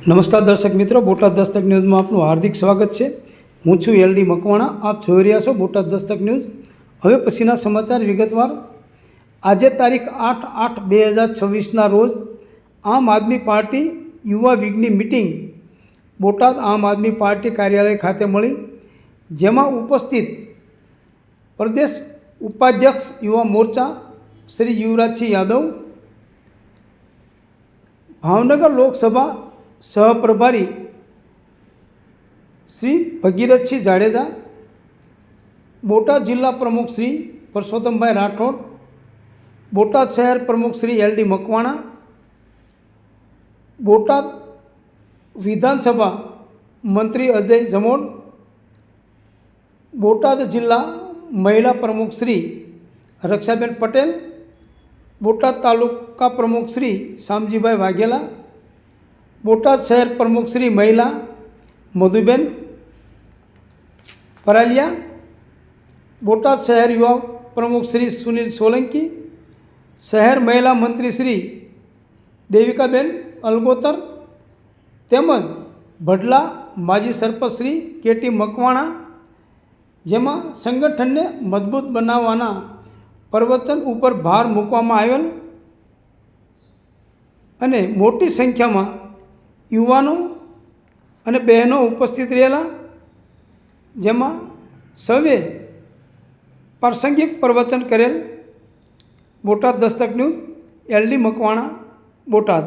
નમસ્કાર દર્શક મિત્રો, બોટાદ દસ્તક ન્યૂઝમાં આપનું હાર્દિક સ્વાગત છે। હું છું એલડી મકવાણા। આપ જોઈ રહ્યા છો બોટાદ દસ્તક ન્યૂઝ। હવે પછીના સમાચાર વિગતવાર। આજે તારીખ 8/8/2026ના રોજ આમ આદમી પાર્ટી યુવા વિંગની મિટિંગ બોટાદ આમ આદમી પાર્ટી કાર્યાલય ખાતે મળી, જેમાં ઉપસ્થિત પ્રદેશ ઉપાધ્યક્ષ યુવા મોરચા શ્રી યુવરાજસિંહ યાદવ, ભાવનગર લોકસભા સહપ્રભારી શ્રી ભગીરથસિંહ જાડેજા, બોટાદ જિલ્લા પ્રમુખ શ્રી પરસોત્તમભાઈ રાઠોડ, બોટાદ શહેર પ્રમુખ શ્રી એલડી મકવાણા, બોટાદ વિધાનસભા મંત્રી અજય જમોડ, બોટાદ જિલ્લા મહિલા પ્રમુખ શ્રી રક્ષાબેન પટેલ, બોટાદ તાલુકા પ્રમુખ શ્રી શામજીભાઈ વાઘેલા, બોટાદ શહેર પ્રમુખ શ્રી મહિલા મધુબેન પરાલિયા, બોટાદ શહેર યુવા પ્રમુખ શ્રી સુનિલ સોલંકી, શહેર મહિલા મંત્રી શ્રી દેવિકાબેન અલગોતર તેમજ ભડલા માજી સરપંચ શ્રી કેટી મકવાણા, જેમાં સંગઠનને મજબૂત બનાવવાના પ્રવચન ઉપર ભાર મૂકવામાં આવેલ અને મોટી સંખ્યામાં યુવાનો અને બહેનો ઉપસ્થિત રહેલા, જેમાં સૌએ પ્રાસંગિક પ્રવચન કરેલ। Botad Dastak news, LD Makwana, Botad.